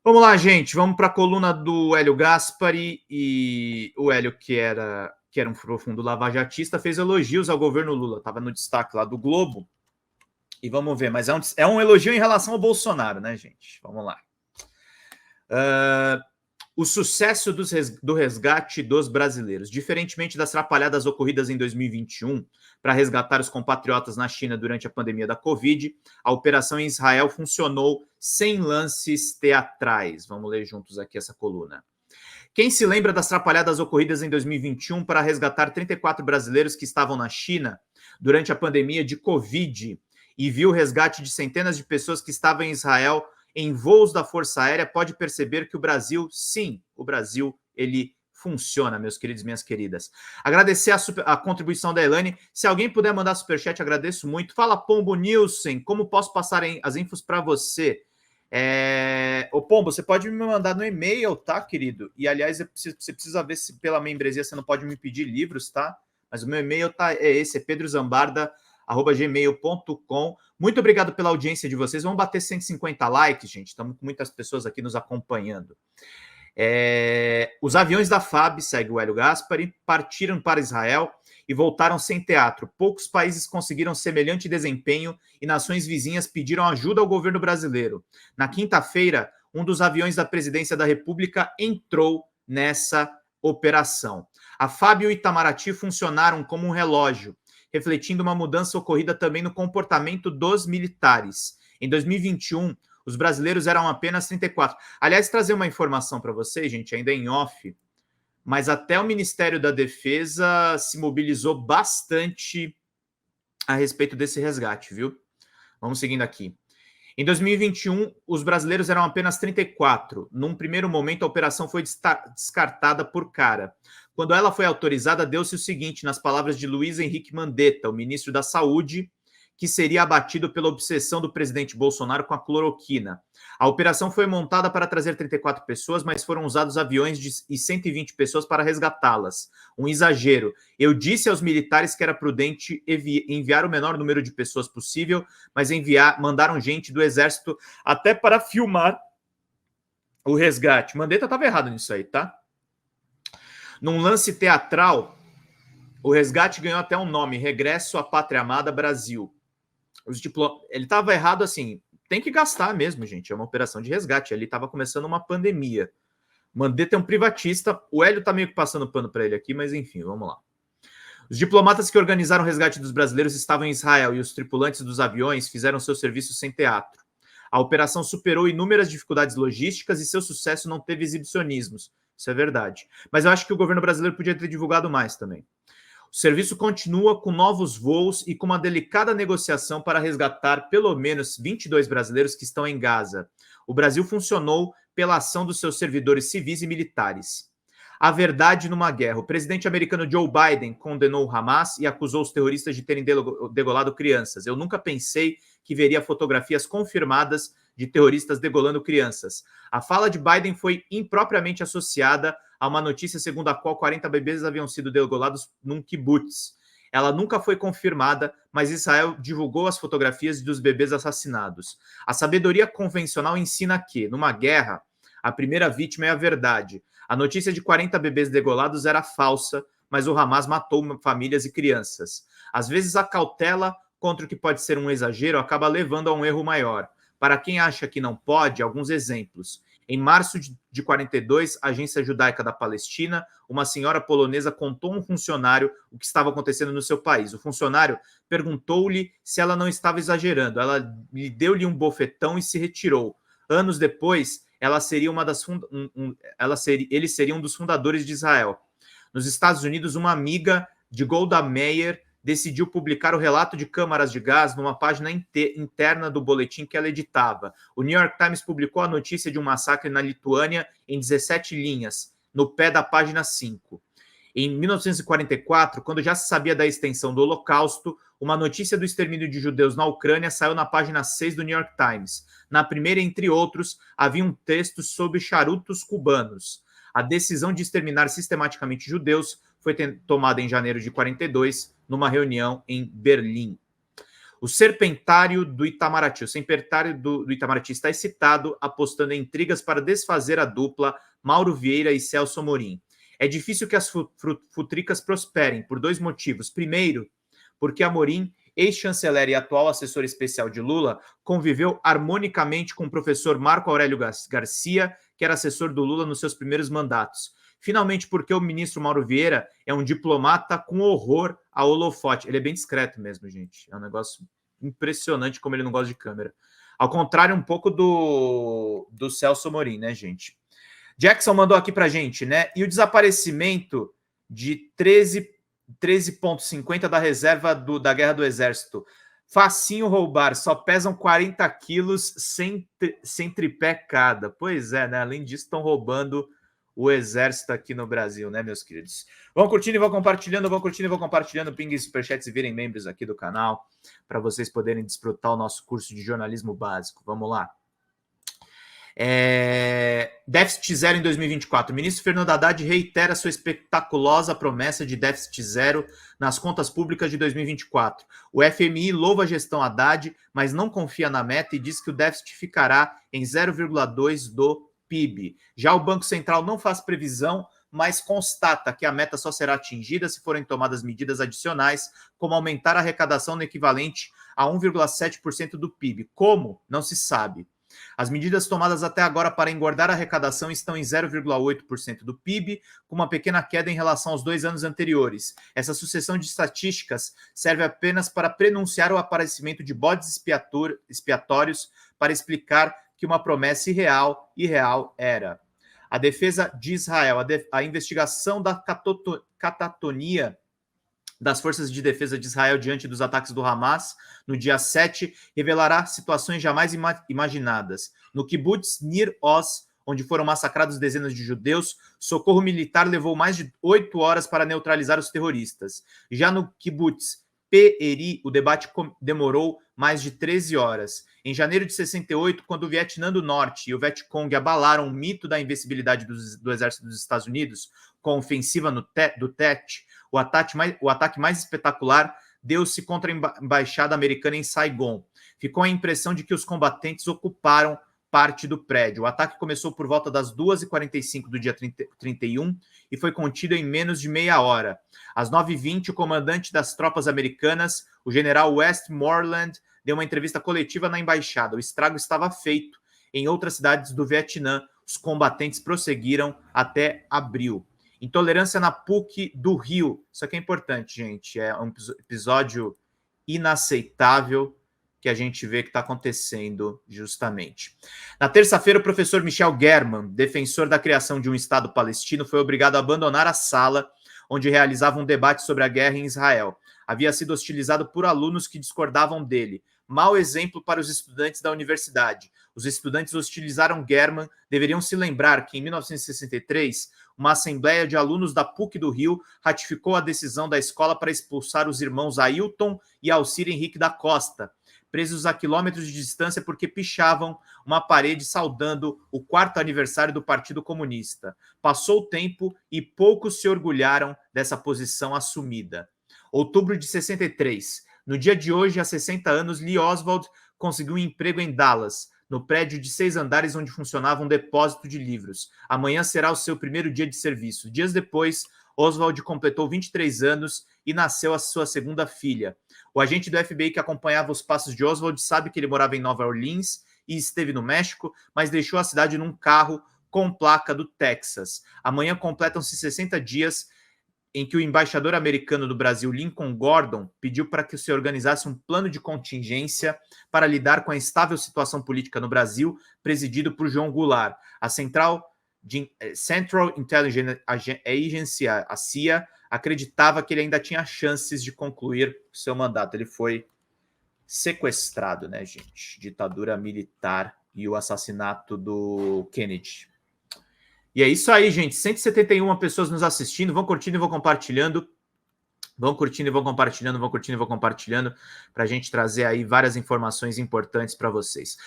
Vamos lá, gente. Vamos para a coluna do Hélio Gaspari. E o Hélio, que era um profundo lavajatista, fez elogios ao governo Lula. Estava no destaque lá do Globo. E vamos ver, mas é um elogio em relação ao Bolsonaro, né, gente? Vamos lá. O sucesso do resgate dos brasileiros. Diferentemente das atrapalhadas ocorridas em 2021 para resgatar os compatriotas na China durante a pandemia da Covid, a operação em Israel funcionou sem lances teatrais. Vamos ler juntos aqui essa coluna. Quem se lembra das atrapalhadas ocorridas em 2021 para resgatar 34 brasileiros que estavam na China durante a pandemia de Covid e viu o resgate de centenas de pessoas que estavam em Israel em voos da Força Aérea, pode perceber que o Brasil, sim, o Brasil, ele funciona, meus queridos e minhas queridas. Agradecer a contribuição da Elane. Se alguém puder mandar superchat, agradeço muito. Fala, Pombo Nilson, como posso passar as infos para você? Ô, Pombo, você pode me mandar no e-mail, tá, querido? E, aliás, você precisa ver se pela membresia você não pode me pedir livros, tá? Mas o meu e-mail é esse, é pedrozambarda@gmail.com. Muito obrigado pela audiência de vocês. Vamos bater 150 likes, gente. Estamos com muitas pessoas aqui nos acompanhando. Os aviões da FAB, segue o Hélio Gaspari, partiram para Israel e voltaram sem teatro. Poucos países conseguiram semelhante desempenho e nações vizinhas pediram ajuda ao governo brasileiro. Na quinta-feira, um dos aviões da Presidência da República entrou nessa operação. A FAB e o Itamaraty funcionaram como um relógio, refletindo uma mudança ocorrida também no comportamento dos militares. Em 2021, os brasileiros eram apenas 34. Aliás, trazer uma informação para vocês, gente, ainda em off, mas até o Ministério da Defesa se mobilizou bastante a respeito desse resgate, viu? Vamos seguindo aqui. Em 2021, os brasileiros eram apenas 34. Num primeiro momento, a operação foi descartada por cara. Quando ela foi autorizada, deu-se o seguinte, nas palavras de Luiz Henrique Mandetta, o ministro da Saúde, que seria abatido pela obsessão do presidente Bolsonaro com a cloroquina. A operação foi montada para trazer 34 pessoas, mas foram usados aviões e 120 pessoas para resgatá-las. Um exagero. Eu disse aos militares que era prudente enviar o menor número de pessoas possível, mas mandaram gente do exército até para filmar o resgate. Mandetta estava errado nisso aí, tá? Num lance teatral, o resgate ganhou até um nome, Regresso à Pátria Amada Brasil. Ele estava errado assim, tem que gastar mesmo, gente, é uma operação de resgate, ali estava começando uma pandemia. Mandetta é um privatista, o Hélio está meio que passando pano para ele aqui, mas enfim, vamos lá. Os diplomatas que organizaram o resgate dos brasileiros estavam em Israel e os tripulantes dos aviões fizeram seu serviço sem teatro. A operação superou inúmeras dificuldades logísticas e seu sucesso não teve exibicionismos. Isso é verdade. Mas eu acho que o governo brasileiro podia ter divulgado mais também. O serviço continua com novos voos e com uma delicada negociação para resgatar pelo menos 22 brasileiros que estão em Gaza. O Brasil funcionou pela ação dos seus servidores civis e militares. A verdade numa guerra. O presidente americano Joe Biden condenou o Hamas e acusou os terroristas de terem degolado crianças. Eu nunca pensei que veria fotografias confirmadas de terroristas degolando crianças. A fala de Biden foi impropriamente associada a uma notícia segundo a qual 40 bebês haviam sido degolados num kibbutz. Ela nunca foi confirmada, mas Israel divulgou as fotografias dos bebês assassinados. A sabedoria convencional ensina que, numa guerra, a primeira vítima é a verdade. A notícia de 40 bebês degolados era falsa, mas o Hamas matou famílias e crianças. Às vezes, a cautela contra o que pode ser um exagero acaba levando a um erro maior. Para quem acha que não pode, alguns exemplos. Em março de 42, a Agência Judaica da Palestina, uma senhora polonesa contou a um funcionário o que estava acontecendo no seu país. O funcionário perguntou-lhe se ela não estava exagerando. Ela deu-lhe um bofetão e se retirou. Anos depois, ele seria um dos fundadores de Israel. Nos Estados Unidos, uma amiga de Golda Meir decidiu publicar o relato de câmaras de gás numa página interna do boletim que ela editava. O New York Times publicou a notícia de um massacre na Lituânia em 17 linhas, no pé da página 5. Em 1944, quando já se sabia da extensão do Holocausto, uma notícia do extermínio de judeus na Ucrânia saiu na página 6 do New York Times. Na primeira, entre outros, havia um texto sobre charutos cubanos. A decisão de exterminar sistematicamente judeus foi tomada em janeiro de 42, numa reunião em Berlim. O serpentário do Itamaraty. O serpentário do Itamaraty está excitado, apostando em intrigas para desfazer a dupla Mauro Vieira e Celso Amorim. É difícil que as futricas prosperem, por dois motivos. Primeiro, porque Amorim, ex-chanceler e atual assessor especial de Lula, conviveu harmonicamente com o professor Marco Aurélio Garcia, que era assessor do Lula nos seus primeiros mandatos. Finalmente, porque o ministro Mauro Vieira é um diplomata com horror a holofote. Ele é bem discreto mesmo, gente. É um negócio impressionante como ele não gosta de câmera. Ao contrário um pouco do Celso Amorim, né, gente? Jackson mandou aqui pra gente, né? E o desaparecimento de 13,50 da reserva da Guerra do Exército. Facinho roubar, só pesam 40 quilos sem tripé cada. Pois é, né? Além disso, estão roubando o exército aqui no Brasil, né, meus queridos? Vão curtindo e vão compartilhando, pinguem superchats e virem membros aqui do canal, para vocês poderem desfrutar o nosso curso de jornalismo básico. Vamos lá. Déficit zero em 2024. O ministro Fernando Haddad reitera sua espetaculosa promessa de déficit zero nas contas públicas de 2024. O FMI louva a gestão Haddad, mas não confia na meta e diz que o déficit ficará em 0,2% do PIB. Já o Banco Central não faz previsão, mas constata que a meta só será atingida se forem tomadas medidas adicionais, como aumentar a arrecadação no equivalente a 1,7% do PIB. Como? Não se sabe. As medidas tomadas até agora para engordar a arrecadação estão em 0,8% do PIB, com uma pequena queda em relação aos 2 anos anteriores. Essa sucessão de estatísticas serve apenas para prenunciar o aparecimento de bodes expiatórios para explicar que uma promessa irreal era. A defesa de Israel, a investigação da catatonia das forças de defesa de Israel diante dos ataques do Hamas no dia 7 revelará situações jamais imaginadas. No kibbutz Nir Oz, onde foram massacrados dezenas de judeus, socorro militar levou mais de 8 horas para neutralizar os terroristas. Já no kibbutz Be'eri, o debate demorou mais de 13 horas. Em janeiro de 68, quando o Vietnã do Norte e o Vietcong abalaram o mito da invencibilidade do exército dos Estados Unidos com a ofensiva do Tet, o ataque mais espetacular deu-se contra a embaixada americana em Saigon. Ficou a impressão de que os combatentes ocuparam parte do prédio. O ataque começou por volta das 2h45 do dia 31 e foi contido em menos de meia hora. Às 9h20, o comandante das tropas americanas, o general Westmoreland, deu uma entrevista coletiva na embaixada. O estrago estava feito. Em outras cidades do Vietnã, os combatentes prosseguiram até abril. Intolerância na PUC do Rio. Isso aqui é importante, gente. É um episódio inaceitável que a gente vê que está acontecendo justamente. Na terça-feira, o professor Michel German, defensor da criação de um Estado palestino, foi obrigado a abandonar a sala onde realizava um debate sobre a guerra em Israel. Havia sido hostilizado por alunos que discordavam dele. Mau exemplo para os estudantes da universidade. Os estudantes hostilizaram German, deveriam se lembrar que em 1963, uma assembleia de alunos da PUC do Rio ratificou a decisão da escola para expulsar os irmãos Ailton e Alcir Henrique da Costa, presos a quilômetros de distância porque pichavam uma parede saudando o 4º aniversário do Partido Comunista. Passou o tempo e poucos se orgulharam dessa posição assumida. Outubro de 63. No dia de hoje, há 60 anos, Lee Oswald conseguiu um emprego em Dallas, no prédio de 6 andares onde funcionava um depósito de livros. Amanhã será o seu primeiro dia de serviço. Dias depois, Oswald completou 23 anos e nasceu a sua segunda filha. O agente do FBI que acompanhava os passos de Oswald sabe que ele morava em Nova Orleans e esteve no México, mas deixou a cidade num carro com placa do Texas. Amanhã completam-se 60 dias em que o embaixador americano do Brasil, Lincoln Gordon, pediu para que se organizasse um plano de contingência para lidar com a instável situação política no Brasil, presidido por João Goulart. A Central Intelligence Agency, a CIA, acreditava que ele ainda tinha chances de concluir seu mandato. Ele foi sequestrado, né, gente? Ditadura militar e o assassinato do Kennedy. E é isso aí, gente. 171 pessoas nos assistindo. Vão curtindo e vão compartilhando. Vão curtindo e vão compartilhando, para a gente trazer aí várias informações importantes para vocês.